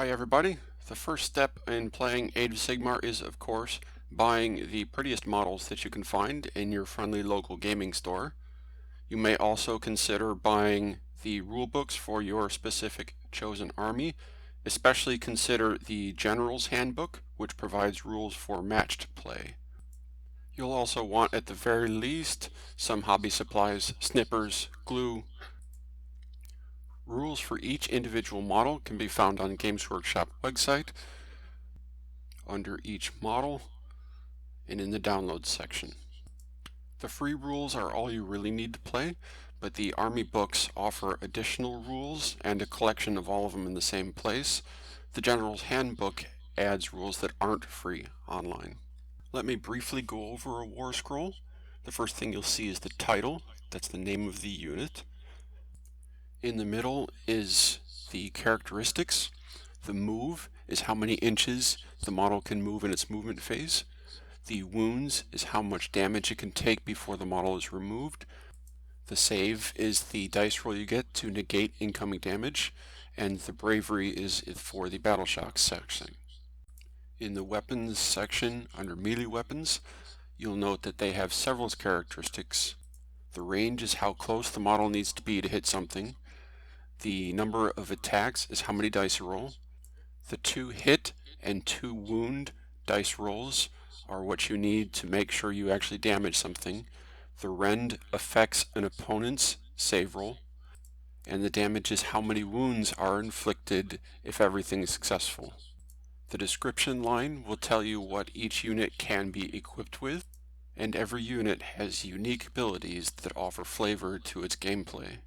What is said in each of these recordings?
Hi everybody. The first step in playing Age of Sigmar is, of course, buying the prettiest models that you can find in your friendly local gaming store. You may also consider buying the rulebooks for your specific chosen army. Especially consider the General's Handbook, which provides rules for matched play. You'll also want, at the very least, some hobby supplies, snippers, glue. Rules for each individual model can be found on Games Workshop website under each model and in the downloads section. The free rules are all you really need to play, but the army books offer additional rules and a collection of all of them in the same place. The General's Handbook adds rules that aren't free online. Let me briefly go over a war scroll. The first thing you'll see is the title. That's the name of the unit. In the middle is the characteristics. The move is how many inches the model can move in its movement phase. The wounds is how much damage it can take before the model is removed. The save is the dice roll you get to negate incoming damage. And the bravery is for the battle shock section. In the weapons section, under melee weapons, you'll note that they have several characteristics. The range is how close the model needs to be to hit something. The number of attacks is how many dice you roll. The 2 hit and 2 wound dice rolls are what you need to make sure you actually damage something. The rend affects an opponent's save roll. And the damage is how many wounds are inflicted if everything is successful. The description line will tell you what each unit can be equipped with, and every unit has unique abilities that offer flavor to its gameplay.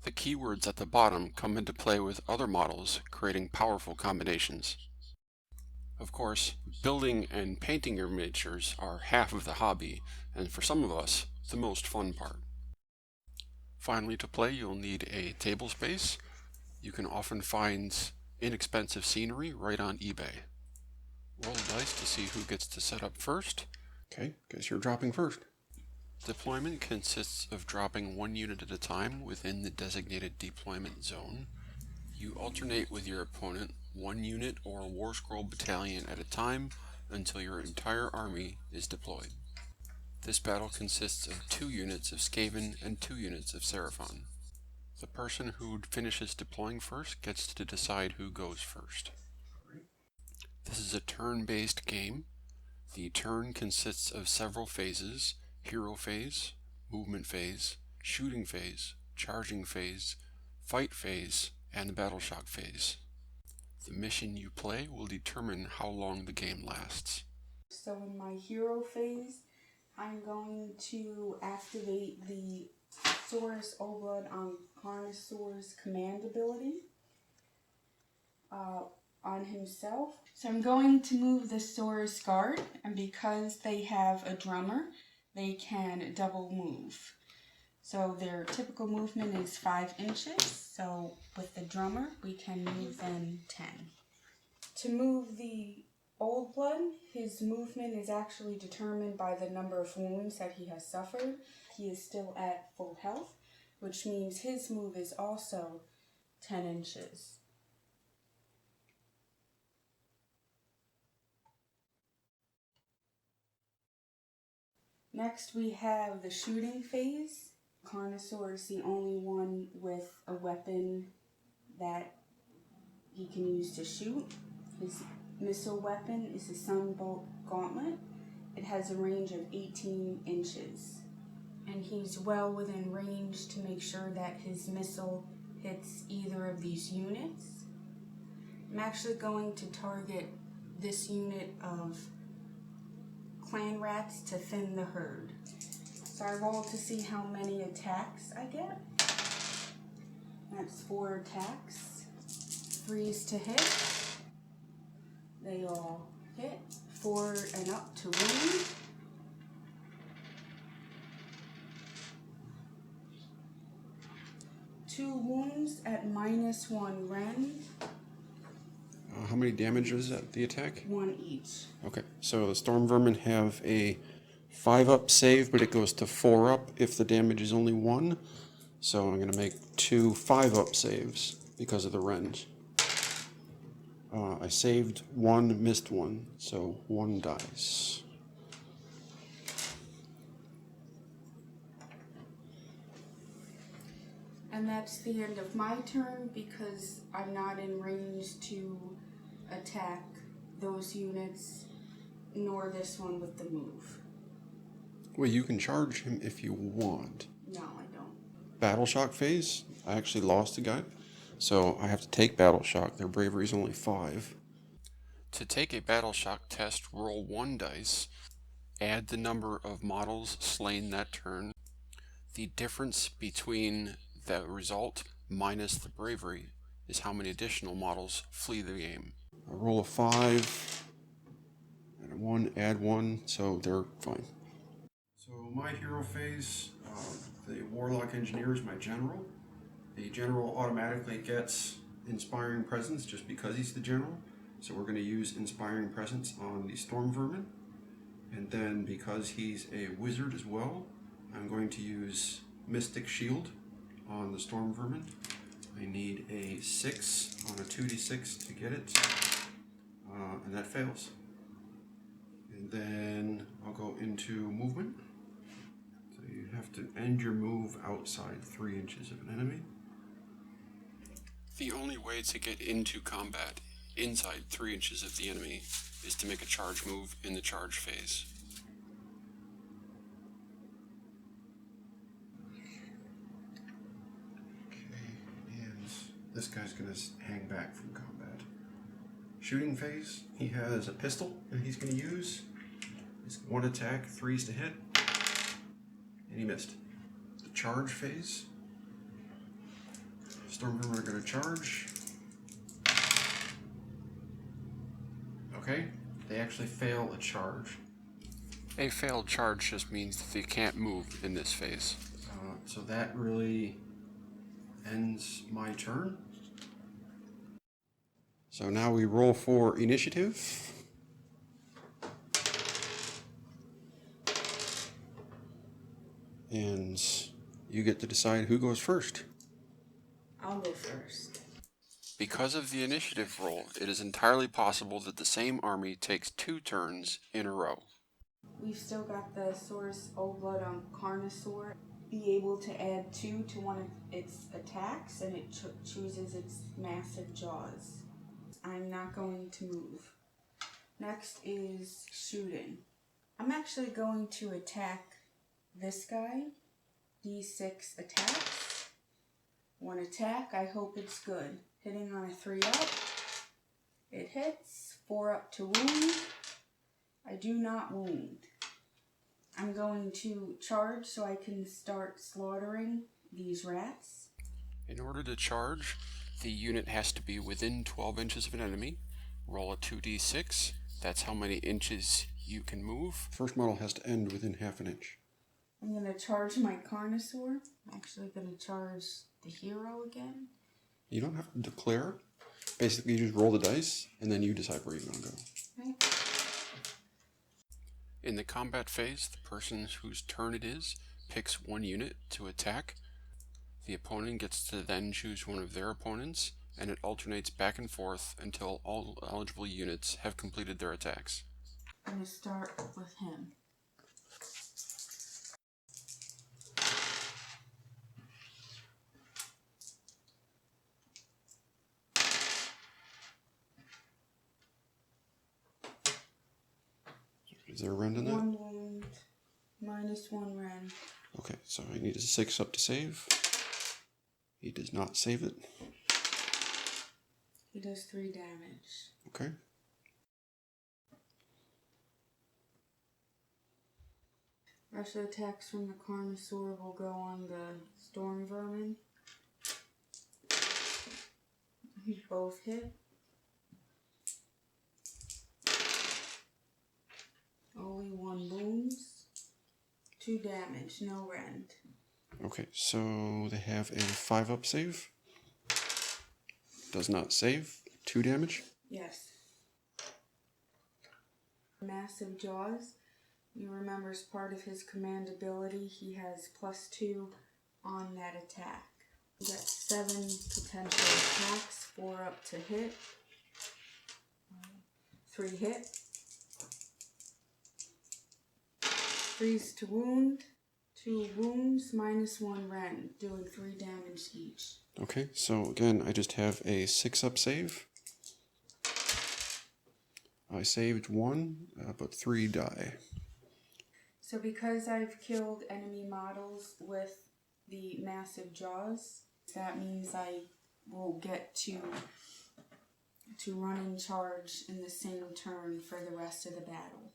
The keywords at the bottom come into play with other models, creating powerful combinations. Of course, building and painting your miniatures are half of the hobby, and for some of us, the most fun part. Finally, to play, you'll need a table space. You can often find inexpensive scenery right on eBay. Roll the dice to see who gets to set up first. Okay, guess you're dropping first. Deployment consists of dropping 1 unit at a time within the designated deployment zone. You alternate with your opponent 1 unit or a war scroll battalion at a time until your entire army is deployed. This battle consists of 2 units of Skaven and 2 units of Seraphon. The person who finishes deploying first gets to decide who goes first. This is a turn-based game. The turn consists of several phases: hero phase, movement phase, shooting phase, charging phase, fight phase, and the battle shock phase. The mission you play will determine how long the game lasts. So in my hero phase, I'm going to activate the Saurus Oblud on Carnosaur's command ability on himself. So I'm going to move the Saurus Guard, and because they have a drummer, they can double move. So their typical movement is 5 inches, so with the drummer, we can move them 10. To move the Old Blood, his movement is actually determined by the number of wounds that he has suffered. He is still at full health, which means his move is also 10 inches. Next we have the shooting phase. Carnosaur is the only one with a weapon that he can use to shoot. His missile weapon is the Sunbolt Gauntlet. It has a range of 18 inches. And he's well within range to make sure that his missile hits either of these units. I'm actually going to target this unit of clan rats to thin the herd. So I roll to see how many attacks I get. That's 4 attacks. 3's to hit. They all hit. 4 and up to wound. Two wounds at -1 rend. How many damage is that, the attack? 1 each. Okay, so the Storm Vermin have a 5-up save, but it goes to 4-up if the damage is only 1. So I'm going to make 2 5-up saves because of the rend. I saved one, missed one, so 1 dice. And that's the end of my turn because I'm not in range to attack those units, nor this one with the move. Well, you can charge him if you want. No, I don't. Battle shock phase, I actually lost a guy, so I have to take battle shock. Their bravery is only 5. To take a battle shock test, roll 1 dice, add the number of models slain that turn. The difference between the result minus the bravery is how many additional models flee the game. I roll a 5, and a 1, add 1, so they're fine. So my hero phase, the Warlock Engineer is my general. The general automatically gets Inspiring Presence just because he's the general. So we're going to use Inspiring Presence on the Storm Vermin. And then because he's a wizard as well, I'm going to use Mystic Shield on the Storm Vermin. I need a 6 on a 2d6 to get it, and that fails. And then I'll go into movement. So you have to end your move outside 3 inches of an enemy. The only way to get into combat inside 3 inches of the enemy is to make a charge move in the charge phase. This guy's going to hang back from combat. Shooting phase, he has a pistol that he's going to use. It's 1 attack, 3s to hit, and he missed. The charge phase, Stormvermin are going to charge. Okay, they actually fail a charge. A failed charge just means that they can't move in this phase. So that really ends my turn. So now we roll for initiative. And you get to decide who goes first. I'll go first. Because of the initiative roll, it is entirely possible that the same army takes 2 turns in a row. We've still got the Saurus Old Blood on Carnosaur. Be able to add 2 to one of its attacks, and it chooses its massive jaws. I'm not going to move. Next is shooting. I'm actually going to attack this guy. D6 attacks. 1 attack, I hope it's good. Hitting on a 3 up. It hits. 4 up to wound. I do not wound. I'm going to charge so I can start slaughtering these rats. In order to charge, the unit has to be within 12 inches of an enemy. Roll a 2d6. That's how many inches you can move. First model has to end within half an inch. I'm going to charge my Carnosaur. I'm actually going to charge the hero again. You don't have to declare. Basically, you just roll the dice, and then you decide where you're going to go. Okay. In the combat phase, the person whose turn it is picks 1 unit to attack. The opponent gets to then choose one of their opponents, and it alternates back and forth until all eligible units have completed their attacks. I'm going to start with him. Is there a rend in that? 1 wound, -1 rend. Okay, so I need a 6 up to save. He does not save it. He does 3 damage. Okay. Rest attacks from the Carnosaur will go on the Storm Vermin. Both hit. Only 1 wounds. 2 damage, no rend. Okay, so they have a 5 up save. Does not save. 2 damage? Yes. Massive jaws. You remember as part of his command ability, he has +2 on that attack. You got 7 potential attacks, 4 up to hit. 3 hit. Freeze to wound. 2 wounds, -1 rend, doing 3 damage each. Okay, so again, I just have a 6-up save. I saved 1, but 3 die. So because I've killed enemy models with the massive jaws, that means I will get to run and charge in the same turn for the rest of the battle.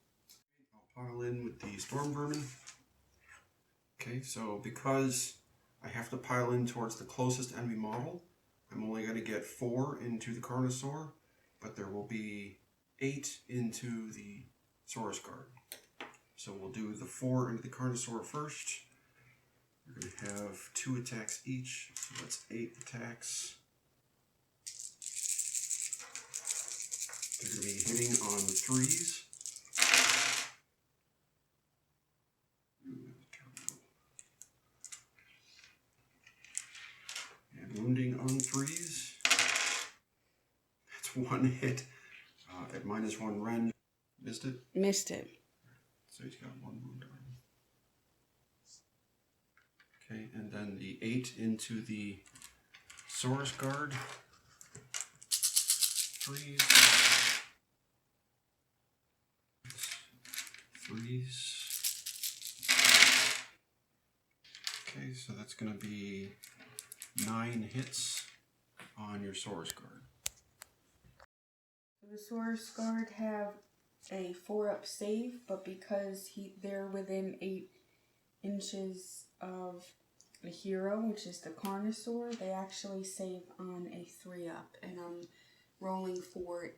I'll pile in with the storm vermin. Okay, so because I have to pile in towards the closest enemy model, I'm only going to get 4 into the Carnosaur, but there will be 8 into the Saurus Guard. So we'll do the 4 into the Carnosaur first. We're going to have 2 attacks each, so that's 8 attacks. They're going to be hitting on the 3s. And wounding on 3s. That's 1 hit at -1 rend. Missed it? Missed it. So he's got 1 wound on him. Okay, and then the 8 into the Saurus Guard. 3s. 3s. Okay, so that's going to be 9 hits on your Saurus Guard. The Saurus Guard have a 4-up save, but because they're within 8 inches of a hero, which is the Carnosaur, they actually save on a 3-up, and I'm rolling for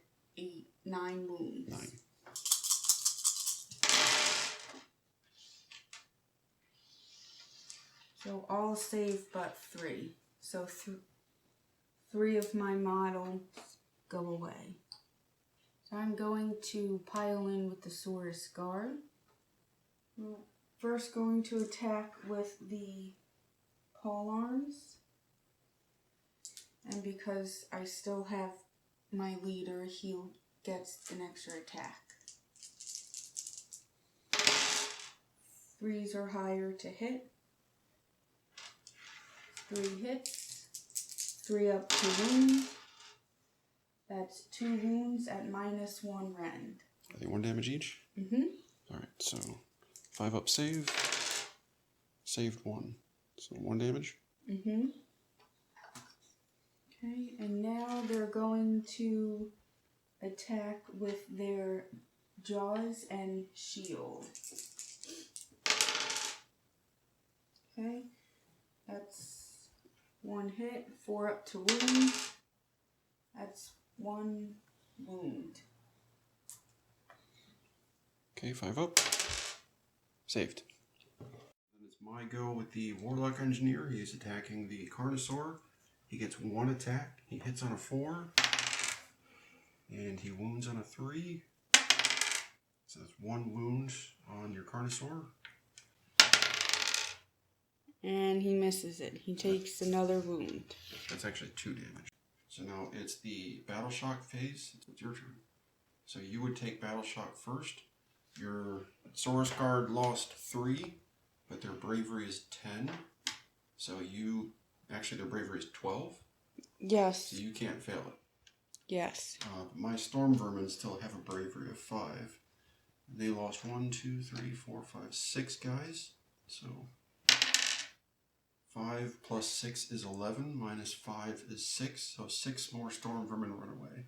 9 wounds. 9. So all save but 3. So 3 of my models go away. So I'm going to pile in with the Saurus Guard. First going to attack with the pole arms. And because I still have my leader, he gets an extra attack. 3s or higher to hit. 3 hits. 3 up to wound. That's 2 wounds at -1 rend. Are they 1 damage each? Mm-hmm. Alright, so 5-up save. Saved 1. So 1 damage. Mm-hmm. Okay, and now they're going to attack with their jaws and shield. Okay, that's 1 hit, 4 up to wound. That's 1 wound. Okay, 5-up. Saved. Then it's my go with the Warlock Engineer. He's attacking the Carnosaur. He gets 1 attack. He hits on a 4. And he wounds on a 3. So that's 1 wound on your Carnosaur. And he misses it. He takes another wound. That's actually 2 damage. So now it's the Battle Shock phase. It's your turn. So you would take Battle Shock first. Your Saurus Guard lost 3, but their bravery is 10. So actually their bravery is 12. Yes. So you can't fail it. Yes. My Storm Vermin still have a bravery of 5. They lost 1, 2, 3, 4, 5, 6 guys. So 5 plus 6 is 11, minus 5 is 6, so 6 more Storm Vermin run away.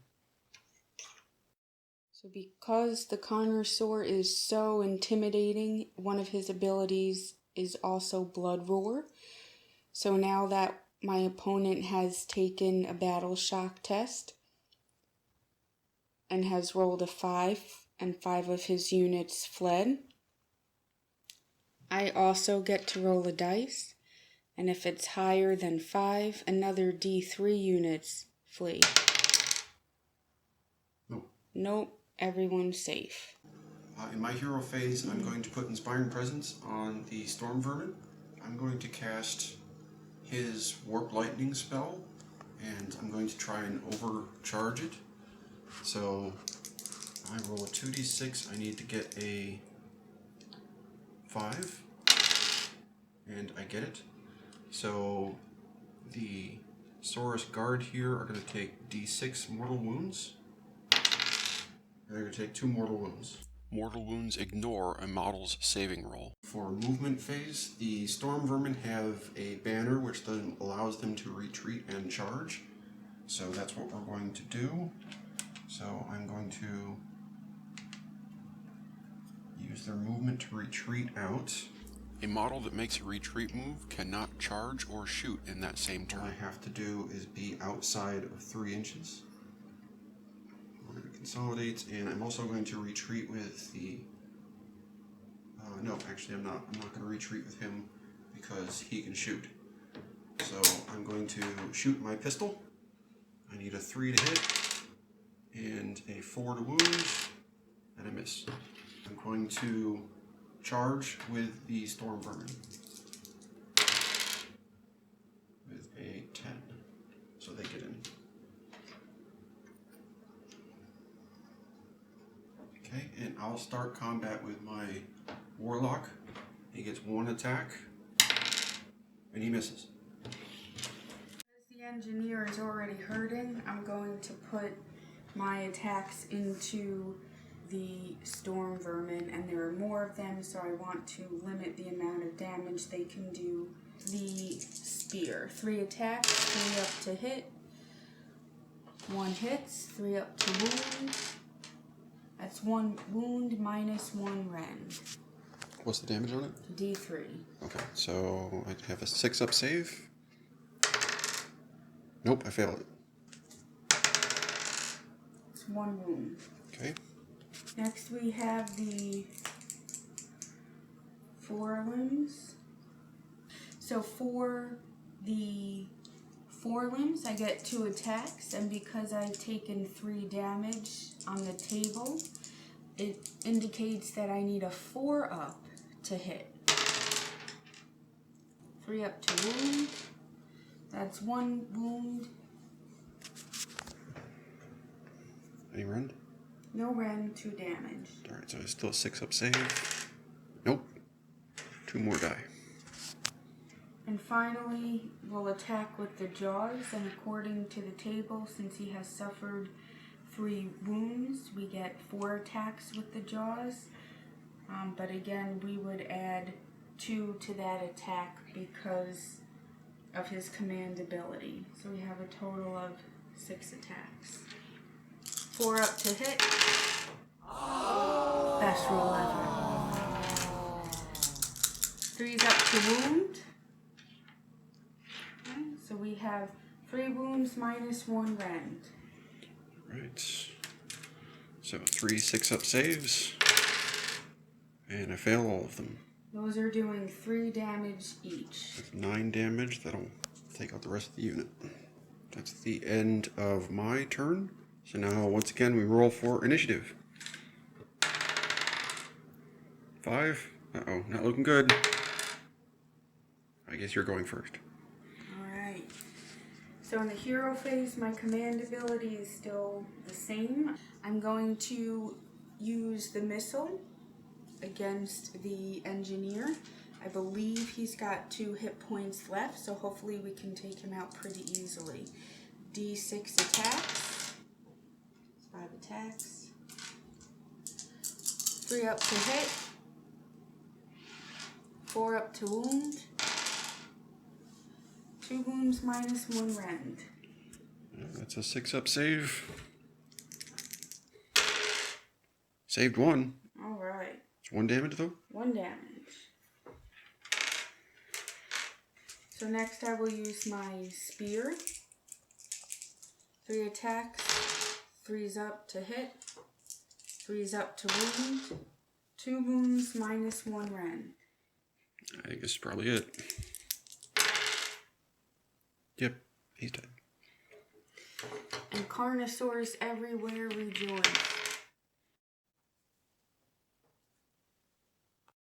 So because the Carnosaur is so intimidating, one of his abilities is also Blood Roar. So now that my opponent has taken a Battle Shock test and has rolled a 5, and 5 of his units fled, I also get to roll a dice. And if it's higher than 5, another D3 units flee. No. Nope, everyone's safe. In my hero phase, I'm going to put Inspiring Presence on the Storm Vermin. I'm going to cast his Warp Lightning spell, and I'm going to try and overcharge it. So I roll a 2d6. I need to get a 5. And I get it. So the Saurus Guard here are going to take d6 mortal wounds. They're going to take 2 mortal wounds. Mortal wounds ignore a model's saving roll. For movement phase, the Storm Vermin have a banner which then allows them to retreat and charge. So that's what we're going to do. So I'm going to use their movement to retreat out. A model that makes a retreat move cannot charge or shoot in that same turn. All I have to do is be outside of 3 inches. We're going to consolidate, and I'm also going to retreat with the... no, actually I'm not. I'm not going to retreat with him because he can shoot. So I'm going to shoot my pistol. I need a 3 to hit, and a 4 to wound, and I miss. I'm going to charge with the Storm Vermin with a 10, so they get in. Okay, and I'll start combat with my Warlock. He gets 1 attack, and he misses. As the engineer is already hurting, I'm going to put my attacks into the Storm Vermin, and there are more of them, so I want to limit the amount of damage they can do. The Spear. 3 attacks, 3 up to hit, 1 hits, 3 up to wound. That's 1 wound minus 1 rend. What's the damage on it? D3. Okay, so I have a 6 up save. Nope, I failed it. It's 1 wound. Okay. Next we have the forelimbs. So for the forelimbs, I get 2 attacks, and because I've taken 3 damage on the table, it indicates that I need a 4 up to hit. 3 up to wound. That's 1 wound. Any rend? No rend, 2 damage. Alright, so it's still a 6 up save. Nope. 2 more die. And finally, we'll attack with the jaws, and according to the table, since he has suffered 3 wounds, we get 4 attacks with the jaws. But again, we would add 2 to that attack because of his command ability. So we have a total of 6 attacks. 4 up to hit. Best roll ever. 3's up to wound. Okay, so we have 3 wounds minus 1 rend. Right. So 3 6 up saves. And I fail all of them. Those are doing 3 damage each. That's 9 damage. That'll take out the rest of the unit. That's the end of my turn. So now, once again, we roll for initiative. 5. Uh-oh, not looking good. I guess you're going first. Alright. So in the hero phase, my command ability is still the same. I'm going to use the missile against the engineer. I believe he's got 2 hit points left, so hopefully we can take him out pretty easily. D6 attacks. 5 attacks. 3 up to hit. 4 up to wound. 2 wounds minus 1 rend. That's a 6 up save. Saved 1. Alright. It's 1 damage though? 1 damage. So next I will use my spear. 3 attacks. 3's up to hit. 3's up to wound. 2 wounds minus 1 rend. I guess probably it. Yep, he's dead. And Carnosaurs everywhere rejoice.